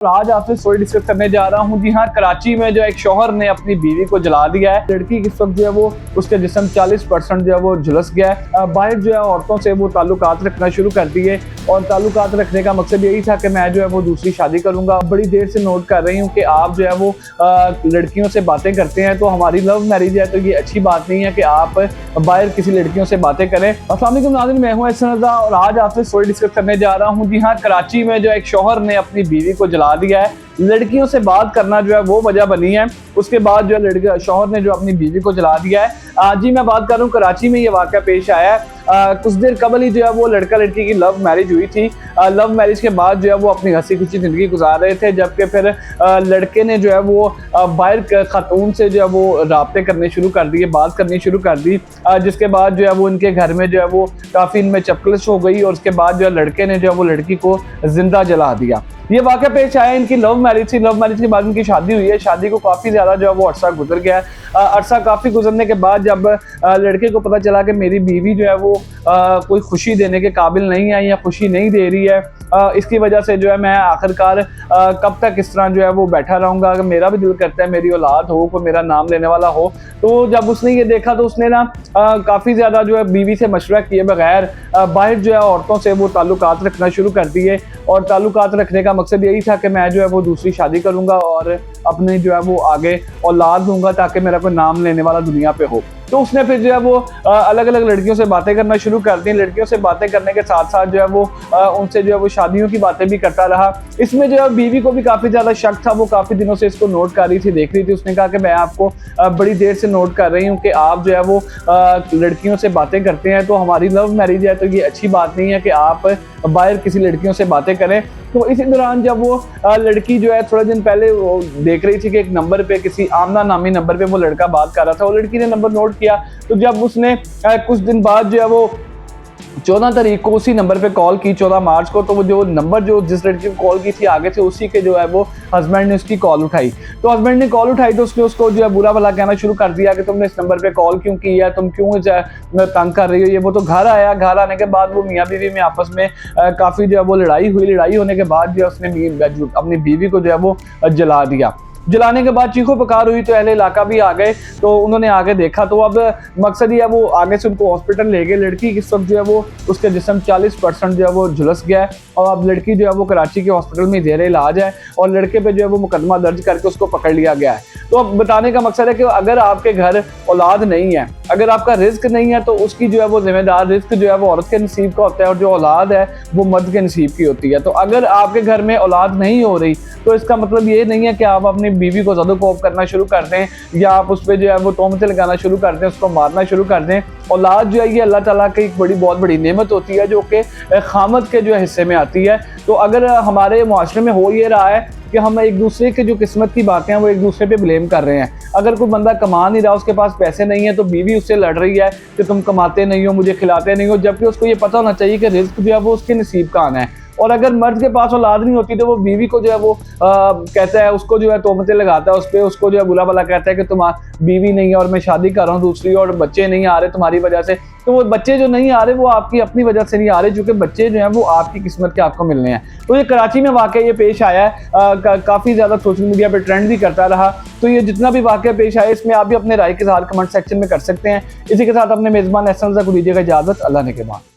आज आपसे story discuss करने जा रहा हूँ। जी हाँ, कराची में जो एक शौहर ने अपनी बीवी को जला दिया है। लड़की किस वक्त जो है वो उसके जिस्म 40% जो है वो झुलस गया है। बाहर जो है औरतों से वो ताल्लुकात रखना शुरू कर दिए और ताल्लुकात रखने का मकसद यही था कि मैं जो है वो दूसरी शादी करूंगा। बड़ी देर से नोट कर रही हूँ कि आप जो है वो लड़कियों से बातें करते हैं, तो हमारी लव मैरिज है तो ये अच्छी बात नहीं है कि आप बाहर किसी लड़कियों से बातें करें। अस्सलाम वालेकुम नाज़रीन, मैं हूँ एहसन रज़ा और आज आपसे स्टोरी डिस्कस करने जा रहा हूँ। जी हाँ, कराची में जो एक शौहर ने अपनी बीवी को जला दिया है। लड़कियों से बात करना जो है वो वजह बनी है। उसके बाद जो है शौहर ने जो अपनी बीवी को जला दिया है। जी मैं बात कर रहा हूँ, कराची में ये वाक़या पेश आया है। कुछ देर कबल ही जो है वो लड़का लड़की की लव मैरिज हुई थी। लव मैरिज के बाद जो है वो अपनी हंसी खुशी ज़िंदगी गुजार रहे थे, जबकि फिर लड़के ने जो है वो बाहर खातून से जो है वो राब्ते करने शुरू कर दिए, बात करनी शुरू कर दी। जिसके बाद जो है वो इनके घर में जो है वो काफ़ी इनमें चपकलश हो गई और उसके बाद जो है लड़के ने जो है वो लड़की को जिंदा जला दिया। ये वाक़या पेश आया, इनकी लव मैरिज थी। लव मैरिज के बाद इनकी शादी हुई है। शादी को काफ़ी ज़्यादा जो है वो अरसा गुजर गया है। अरसा काफ़ी गुजरने के बाद जब लड़के को पता चला कि मेरी बीवी जो है वो कोई खुशी देने के काबिल नहीं है या खुशी नहीं दे रही है, इसकी वजह से जो है मैं आखिरकार कब तक इस तरह जो है वो बैठा रहूँगा। अगर मेरा भी दिल करता है मेरी औलाद हो, कोई मेरा नाम लेने वाला हो। तो जब उसने ये देखा तो उसने ना काफ़ी ज़्यादा जो है बीवी से मशवरा किए बगैर बाहर जो है औरतों से वो ताल्लुकात रखना शुरू कर दिए और ताल्लुकात रखने का मकसद यही था कि मैं जो है वो दूसरी शादी करूंगा और अपने जो है वो आगे औलाद दूंगा ताकि मेरा कोई नाम लेने वाला दुनिया पे हो। तो उसने फिर जो है वो अलग अलग लड़कियों से बातें करना शुरू कर दी। लड़कियों से बातें करने के साथ साथ जो है वो उनसे जो है वो शादियों की बातें भी करता रहा। इसमें जो है बीवी को भी काफ़ी ज़्यादा शक था। वो काफ़ी दिनों से इसको नोट कर रही थी, देख रही थी। उसने कहा कि मैं आपको बड़ी देर से नोट कर रही हूँ कि आप जो है वो लड़कियों से बातें करते हैं, तो हमारी लव मैरिज है तो ये अच्छी बात नहीं है कि आप बाहर किसी लड़कियों से बातें करें। तो इसी दौरान जब वो लड़की जो है थोड़े दिन पहले वो देख रही थी कि एक नंबर पे, किसी आमना नामी नंबर पे वो लड़का बात कर रहा था, वो लड़की ने नंबर नोट किया। तो जब उसने कुछ दिन बाद जो है वो 14 तारीख को उसी नंबर पे कॉल की, 14 मार्च को, तो वो जो नंबर जो जिस लड़की को कॉल की थी आगे से उसी के जो है वो हस्बैंड ने उसकी कॉल उठाई। तो हस्बैंड ने कॉल उठाई तो उसने उसको जो है बुरा भला कहना शुरू कर दिया कि तुमने इस नंबर पे कॉल क्यों की है, तुम क्यों तंग कर रही हो ये वो। तो घर आया, घर आने के बाद वो मियाँ बीवी में आपस में काफ़ी जो है वो लड़ाई हुई। लड़ाई होने के बाद जो है उसने अपनी बीवी को जो है वो जला दिया। जलाने के बाद चीखों पुकार हुई तो अहले इलाका भी आ गए। तो उन्होंने आगे देखा तो अब मकसद ये है वो आगे से उनको हॉस्पिटल ले गए। लड़की किस वक्त जो है वो उसके जिस्म 40% जो है वो झुलस गया है और अब लड़की जो है वो कराची के हॉस्पिटल में ज़ेर इलाज है और लड़के पे जो है वो मुकदमा दर्ज करके उसको पकड़ लिया गया है। तो अब बताने का मकसद है कि अगर आपके घर औलाद नहीं है, अगर आपका रिस्क नहीं है, तो उसकी जो है वो जिम्मेदार रिस्क जो है वो औरत के नसीब का होता है और जो औलाद है वो मर्द के नसीब की होती है। तो अगर आपके घर में औलाद नहीं हो रही तो इसका मतलब ये नहीं है कि आप अपनी बीवी को ज़्यादा कोप करना शुरू कर दें या आप उस पर जो है वो तोहमतें लगाना शुरू कर दें, उसको मारना शुरू कर दें। औलाद जो है ये अल्लाह ताला की एक बहुत बड़ी नेमत होती है जो कि खामद के जो है हिस्से में आती है। तो अगर हमारे मुआशरे में हो ये रहा है कि हम एक दूसरे के जो किस्मत की बातें हैं वो एक दूसरे पे ब्लेम कर रहे हैं। अगर कोई बंदा कमा नहीं रहा, उसके पास पैसे नहीं है, तो बीवी उससे लड़ रही है कि तुम कमाते नहीं हो, मुझे खिलाते नहीं हो, जबकि उसको ये पता होना चाहिए कि रिस्क जो है वो उसके नसीब का आना है। और अगर मर्द के पास औलाद नहीं होती तो वो बीवी को जो है वो कहता है, उसको जो है तोहमतें लगाता है उस पर, उसको जो है बुरा भला कहता है कि तुम बीवी नहीं है और मैं शादी कर रहा हूँ दूसरी और बच्चे नहीं आ रहे तुम्हारी वजह से। तो वो बच्चे जो नहीं आ रहे वो आपकी अपनी वजह से नहीं आ रहे, क्योंकि बच्चे जो हैं वो आपकी किस्मत के आपको मिलने हैं। तो ये कराची में वाकया ये पेश आया है, काफ़ी ज़्यादा सोशल मीडिया पे ट्रेंड भी करता रहा। तो ये जितना भी वाकया पेश आया इसमें आप भी अपने राय के इज़हार कमेंट सेक्शन में कर सकते हैं। इसी के साथ अपने मेज़बान एहसन रज़ा को दीजिएगा इजाज़त। अल्लाह ने के बाद।